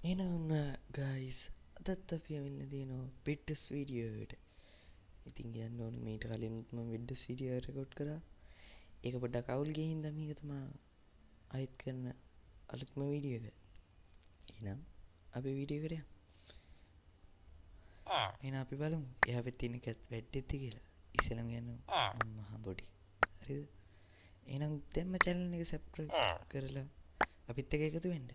එහෙනම් ගයිස් අදත් අපි ඇවිල්ලා තියෙනවා විඩ්ඩස් වීඩියෝ එකට. ඉතින් කියන්න ඕනේ මීට කලින් මම විඩ්ඩස් වීඩියෝ රෙකෝඩ් කරා. ඒක පොඩ්ඩක් අවුල් ගිහින් හින්දා මේක තමයි අයිත් කරන අලුත්ම වීඩියෝ එක. එහෙනම් අපි වීඩියෝ එකට යමු. එහෙනම් අපි බලමු එහා පැත්තේ ඉන්න කැත් වැට්ටෙද්ද කියලා. ඉස්සෙල්ලාම කියන්න මහා බොඩි. හරිද? එහෙනම් දැම්ම channel එක subscribe කරලා අපිත් එක්ක එකතු වෙන්න.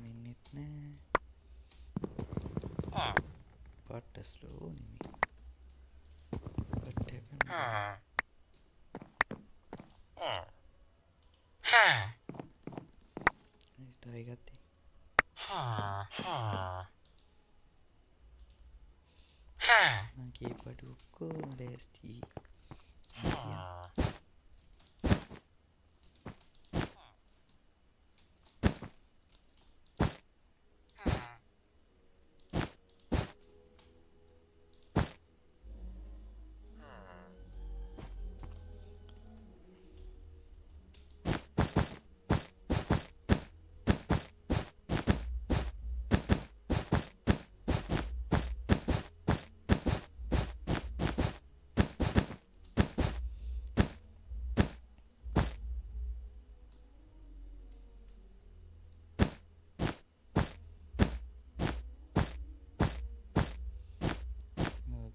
මිනිත් නෑ පාට ස්ලෝ නෙමෙයි what happened තව එකක් තියෙනවා මං කීපඩු ඔක්කොම ලෑස්ති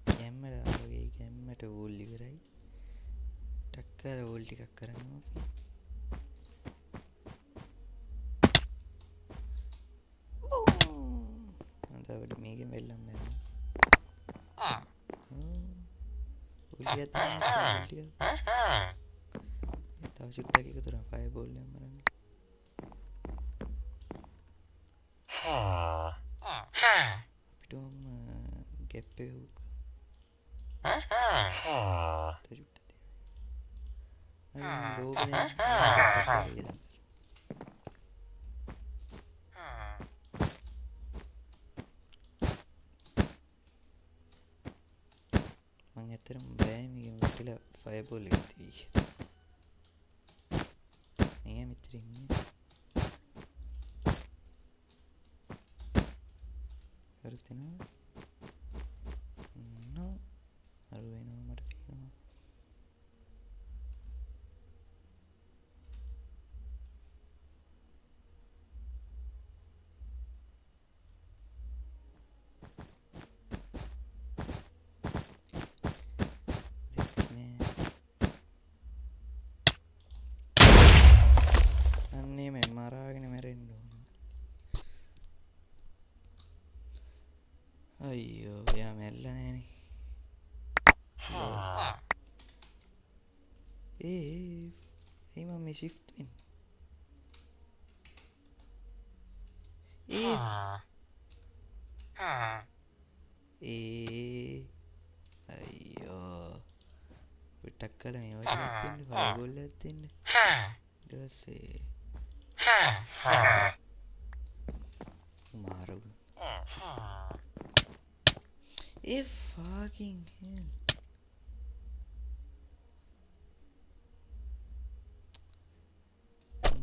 කැමරාවේ කැම්මට ඕල් ඉවරයි ටක්කර ඕල් ටිකක් කරනවා අන්තවට මේකෙන් වෙල්ලම් බෑ උල්ටියක් තියෙනවා උල්ටියක් තව චුට්ටක් එකතු කරා ෆයර් බෝල් එකක් මරන්න අපිටම ගැප් එක චුට්ටක් තියෙනවා ලෝකේ මං ඇත්තටම බෑ මේකෙන් වැටිලා ෆයර් බෝල් එක තිබී නෑ මෙතන ඉන්නේ හරි තේනවා නෝ අර වෙනවා මට පේනවා අන්නේ මම මරාගෙන මැරෙන්න ඕන අයියෝ එයා මැරිලා නෑනේ ඒ මම මේ shift වෙන්නේ අයියෝ පිටක් කළා මේ වගේ දෙන්න ෆයර්බෝල් එකක් දෙන්න ඊට පස්සේ මාරු ඒ fucking hell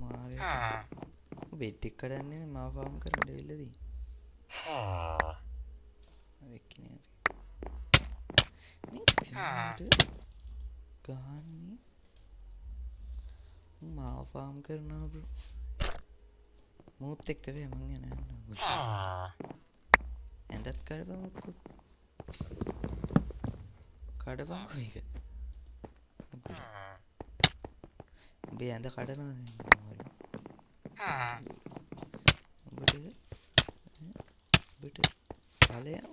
මාරේ බෙඩ් එක කඩන්නේ මාව ෆාම් කරන්න දෙවිල්ලදී එක්කනේ හරි ගහන්නේ මාව ෆාම් කරනවා බ්‍රෝ මූත් එක්ක වේ මං යන ඇඳත් කඩපමුක්කෝ කඩපමුක්කෝ මේක උඹේ ඇඳ කඩනවද උඹට ඵලයන්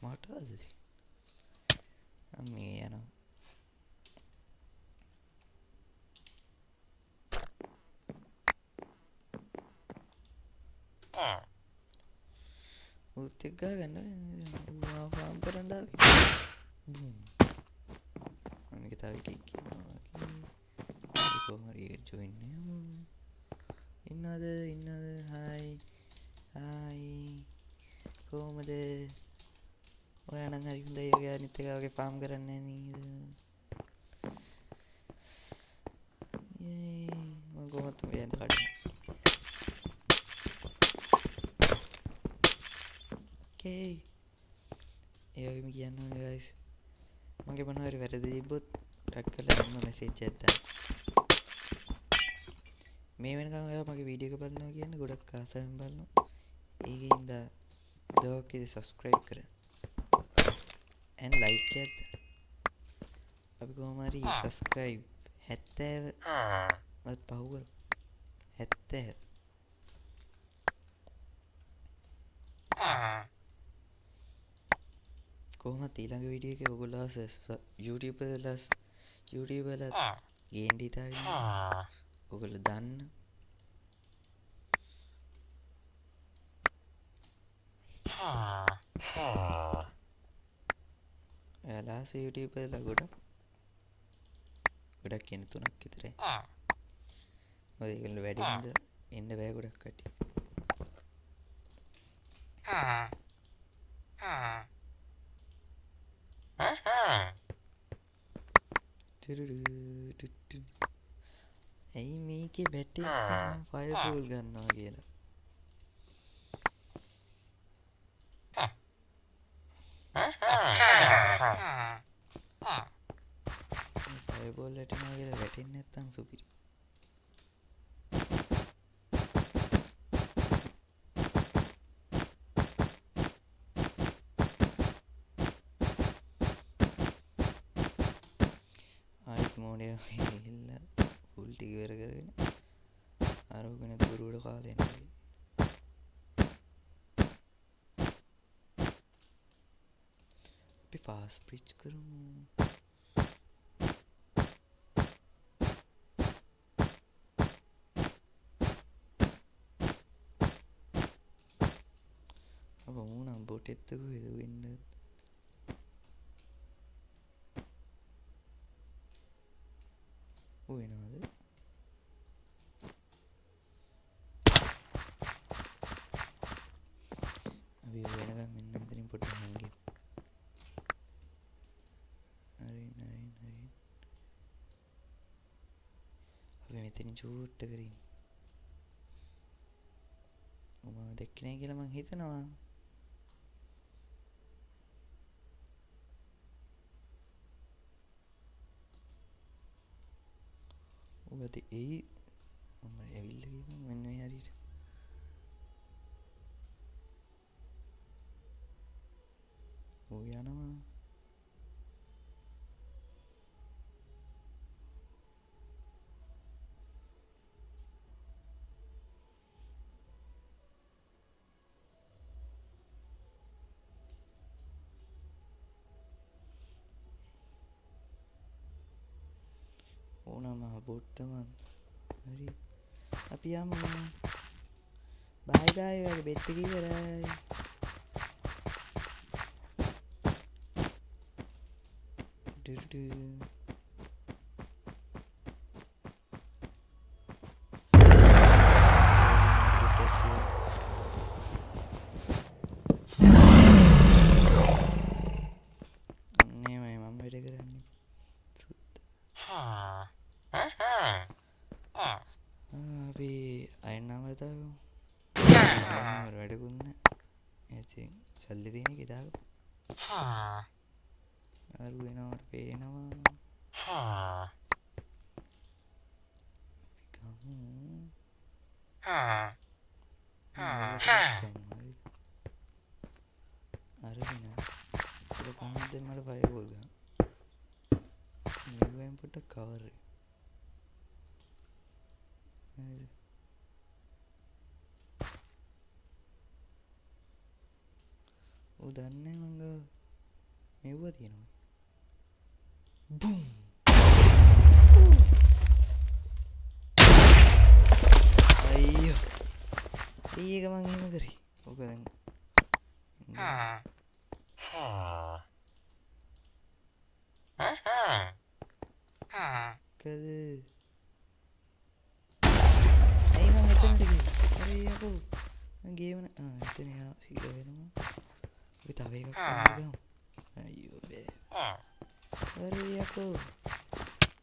මට අද මේ යනවා උත් එක්ක ගන්න මාව ෆාම් කරන්න ආවේ බූම් මේක තව එකක් කියනවා කොහොමද ජොයින් ඉන්නවද හායි කොහොමද ඔයා නම් හරි හොඳයි ඔගේ අනිත් එක වගේ ෆාම් කරන්නේ නේද මම කොහොමද මේ යන්න කඩන ඕකේ ඒ වගේම කියන්න ඕනේ guys මගේ මොනවා හරි වැරදි තිබ්බොත් ටැග් කරලා මම මැසේජ් එකක් දාන්න මේ වෙනකන් ඔයා මගේ වීඩියෝ එක බලනවා කියන්නේ ගොඩක් ආසාවෙන් බලනවා ඒකින්ද දෝකේ subscribe කරන්න and like it අපි කොහොම හරි subscribe 70 මත් පහු කර 70 කොහොමද ඊළඟ වීඩියෝ එකේ ඔයගොල්ලෝ YouTube වල ගේම් හිතාගෙන ඔයගොල්ලෝ දන්න එයාලා YouTube වල ගොඩක් කියන්නේ 3ක් විතරයි මොකද ඒගොල්ලෝ වැඩි හින්දා එන්න බෑ ගොඩක් කට්ටිය ඇයි මේකේ බැටේ ෆයර්බෝල් ගන්නවා කියලා ෆයර්බෝල් වැටෙනවා කියලා වැටෙන්නේ නැත්තම් සුපිරි මෝඩය ගිහිල්ලා ෆුල් ටික ඉවර කරගෙන ආරෝගන දුරුවට කාලේ යනවා අපි ෆාස්ට් බ්‍රිජ් කරමු අප මුණම් බොටෙත් කොහෙද වෙන්නේ වෙනවද අපි වෙනකම් මෙන්න මෙතනින් පොඩ්ඩක් හංගෙමු හරි අපි මෙතනින් චූට්ට කරගෙන මම දැක්කේ නැහැ කියලා මං හිතනවා ඔබට ඒ මම ඇවිල්ලා ගිහින් මෙන්න මේ හරියට ඔය යනවා ඕනම බොට්ටමන් හරි අපි යමු බයි බයි වගේ බෙට් එක ඉවරයි ඩුඩු වැඩකුන්න ඇති සල්ලි තියෙන කිදාව අරු වෙනවට පේනවා අරගෙන පහත් දෙන්නට ෆයර්බෝල් ගන්න නිවෙන් පොඩ්ඩක් කවර් ඌ දන්නේ මං ගාව මෙව්වා තියෙනවා බුම් අයියෝ ඊයක මං එහෙම කරේ ඕක දැන් කද ඇයි මං එතනට ගියේ අරේ යකෝ මං ගේම එතන යා සීඩ වෙනවා අපි තව එකක් ගමු. අයියෝ බෑ. අර යකෝ.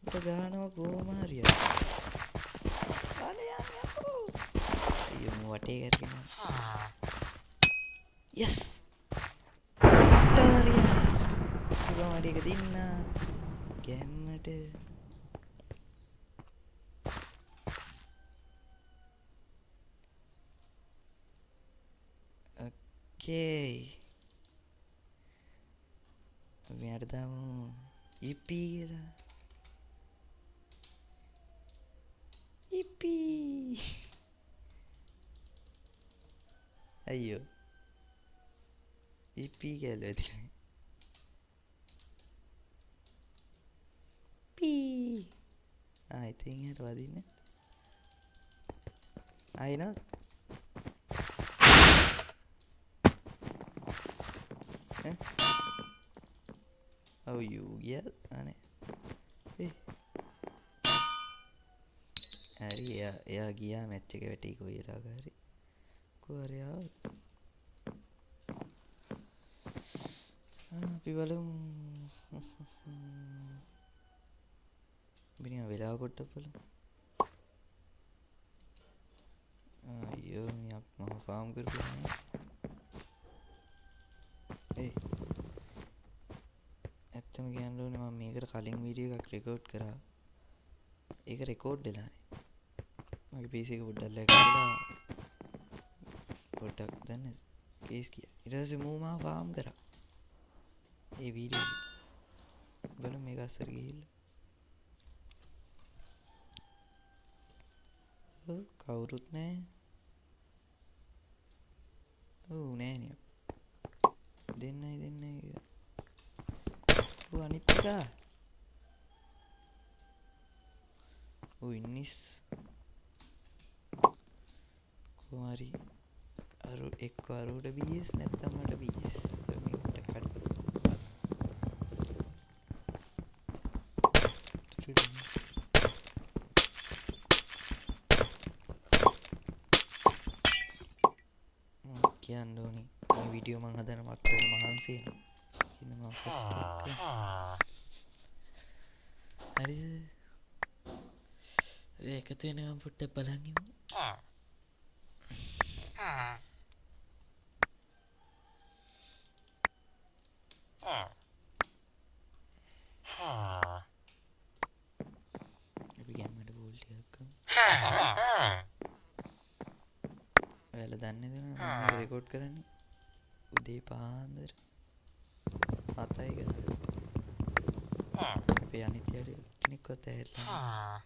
මට ගහනවා කොහොම හරි. අනේ යකෝ. අයියෝ මම වටේ කරගෙන. yes. වික්ටෝරියා. ඉතින් මම ඒක දින්න. ගැම්මට. okay. මෙයාට දාමු ඉපී කියලා. ඉපී. අයියෝ. ඉපී කියලා ඇතිනේ. පී. ඉතින් එහාට වදින්නේ. ආයිනොත්. Oh you get aneh. Hari ya gya match එක වැටි කොයි වෙලාවක හරි. කොහරි ආවොත්. අපි බලමු. බිනියා වෙලාව කොට බලමු. අයියෝ මියක් මම ෆාම් කරපුවා. ඇත්තම කියන්න ඕනේ මම මේකට කලින් වීඩියෝ එකක් රෙකෝඩ් කරා. ඒක රෙකෝඩ් වෙලා නැහැ. මගේ PC එක පොඩ්ඩක් ලැග් කරලා පොඩ්ඩක් දන්නේ කේස් කියා. ඊට පස්සේ මම ෆාම් කරා. ඒ වීඩියෝ බලමු මේක අස්සර ගිහිල්ලා. කවුරුත් නැහැ. නෑ නේ. දෙන්නයි අනිත් එක ඉන්නිස් කුමාරි අරු එක්ක අරුට බීස් නැත්තම් මට බීස් මේකට කඩ කියන්න ඕනි මේ වීඩියෝ මං හදන මක්තර මහන්සි හරි එකතු වෙනකම් පොට්ටක් බලන් ඉමු. අපි ගැම්මට බෝල් ටිකක් ගමු. ඔයාලා දන්නේ නැද්ද මම රෙකෝඩ් කරන්නේ උදේ පාන්දර 7යි ගානට. අපේ අනිත් යාළුවෝ කෙනෙක්වත් ඇහෙලා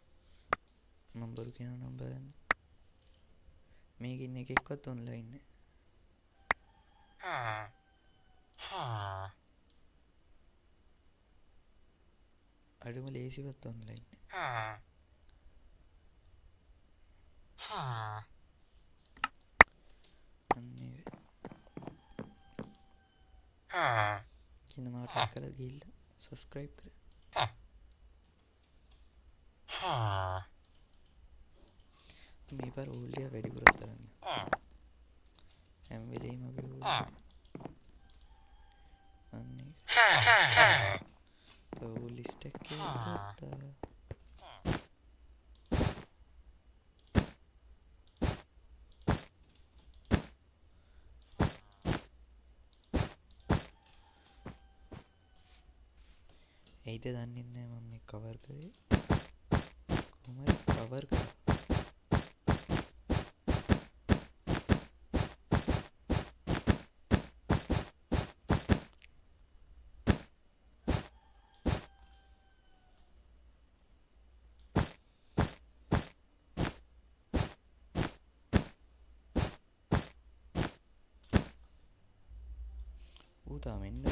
මම බරු කියන නම්බර් ගන්න. මේක ඉන්න එකෙක්වත් ඔන්ලයින් නැහැ. අඩුම ලේසිවත් ඔන්ලයින් නැහැ. අන්නේ කින්න මාට කරලා ගිහිල්ලා සබ්ස්ක්‍රයිබ් කර. මේ පාර ඕල්ලිය වැඩිපුර තරන්න. හැම වෙලේම අපි අන්නේ ඕල් ස්ටැක් එක ගත්තා. ඇයිද දන්නේ නැහැ මම මේ කවර් කරේ. කොහොමද කවර් කරා? තාම එන්න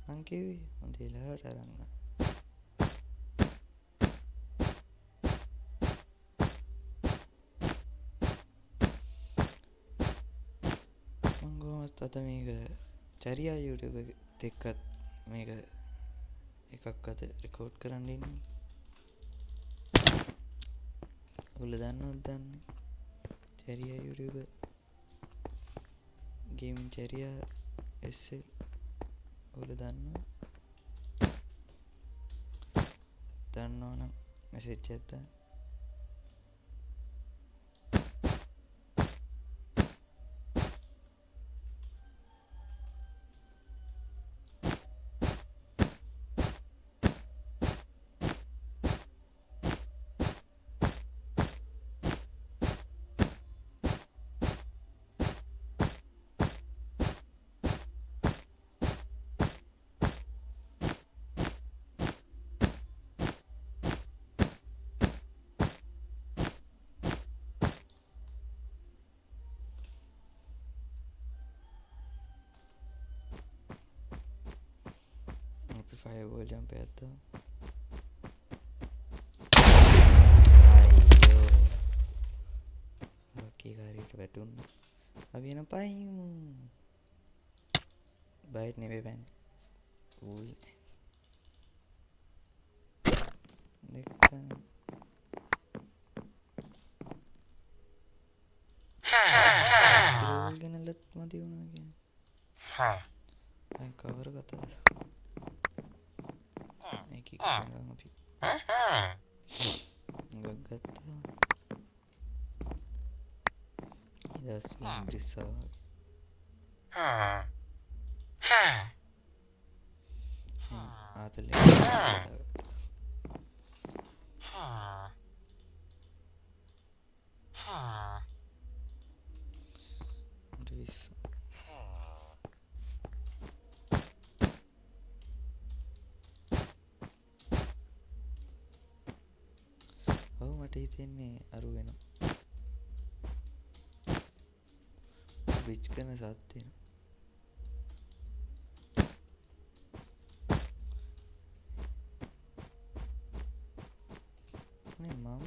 මං කිව්වේ හොඳ වෙලාවට අරන් ආ. මං කොහොමද අද මේක චරියා YouTube එකත් මේක එකක් අද රෙකෝඩ් කරන්න ඉන්නේ. ඔගොල්ලෝ දන්නවද දන්නේ චරියා YouTuber ගේමින් චරියා SL ඔගොල්ලෝ දන්නවනම් මෙසේජ් එකක් දාන්න. අපි ෆයර්බෝල් ජම්ප් එකක් දාමු. අයියෝ ලොකී කාරියට වැටුණා. අපි එන පයිමු. බයිට් නෙවෙයි බෑනේ. ඌල් දෙකන ඌල් ගැනලත් මදි වුණා කියන්නේ. අය කවර කතාවද? ඒක කියනවා අපි ගත්තා. ඉතින් ඉංග්‍රීසි ආතලේ මට හිතෙන්නේ අරු වෙනවා. බ්‍රිජ් කරන සත් තියෙනවා. නේ මම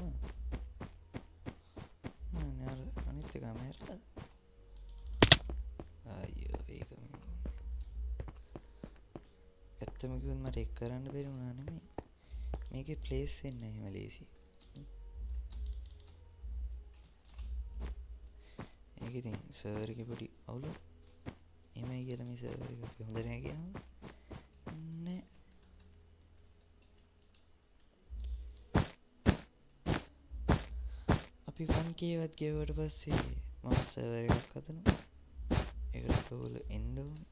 නේ අනිත් එක මැරලා. අයියෝ ඒක ඇත්තම කිව්වොත් මට ඒක කරන්න බැරි වුණා නෙමෙයි. මේකේ ප්ලේස් වෙන්නේ නැහැ එහෙම ලේසි. ඒක ඉතින් සර්වර් එකේ පොඩි අවුලක්. එමයි කියලා මේ සර්වර් එක හොඳ නැහැ කියනවා. නෑ. අපි 1k වත් ගෙවුවට පස්සේ මම සර්වර් එකක් හදනවා. ඒකට ඔයගොල්ලෝ එන්න ඕනේ.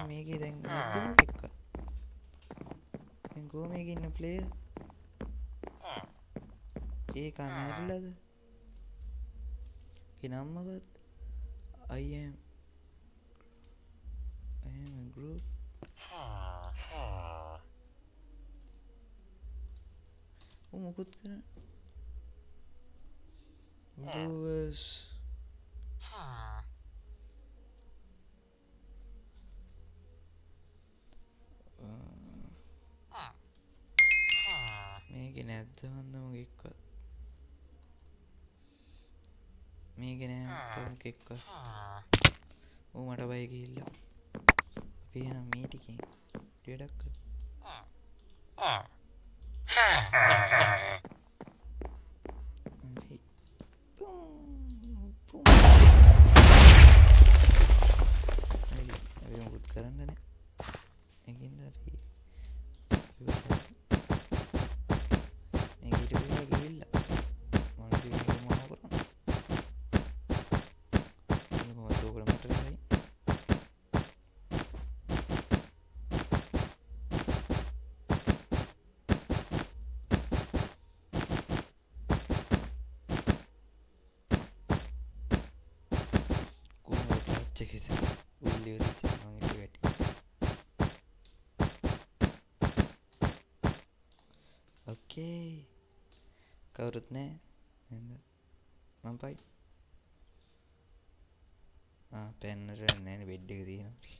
මේකේ දැන් මොකක්ද එක්ක? දැන් කොහොමද ඉන්න ප්ලේයර්? ඒක මැරිලාද? කිනම් මොකද? I am a group. මොකද කරන්නේ? Viewers මේක නැද්ද මන්ද මොකෙක්වත් මේක නෑ මොකෙක්වත් ඌ මට බයි ගිහිල්ලා අපි එහෙනම් මේ ටිකෙන් ඩෙඩක් කරමු අපි මොකුත් කරන්න නෑ ඒකින්ද අපි මේක ඊට පස්සේ ගිහිල්ලා මොන දේ මොනව කරන්නේ Okay. කවුරුත් නෑ නේද මම පයි පෙන්නට නෑනේ බෙඩ් එක තියෙනවා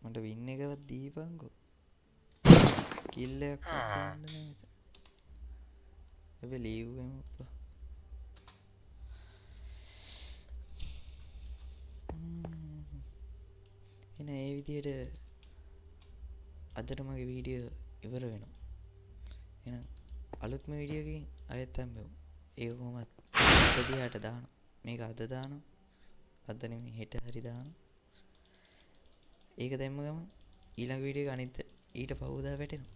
මට වින් එකවත් දීපන්කෝ කිල් එකක් ගන්න නේද අපි ලීව්වෙමු අප්පා එන ඒ විදියට අදට මගේ වීඩියෝ ඉවර වෙනවා. එහෙනම් අලුත්ම වීඩියෝ එකකින් ආයෙත් හම්බෙමු. ඒක කොහොමත් අද දානවා. මේක අද දානවා. අද නෙමෙයි හෙට හරි දානවා. ඒක දැම්ම ගමන් ඊළඟ වීඩියෝ එක අනිත් ඊට පහුවදා වැටෙනවා.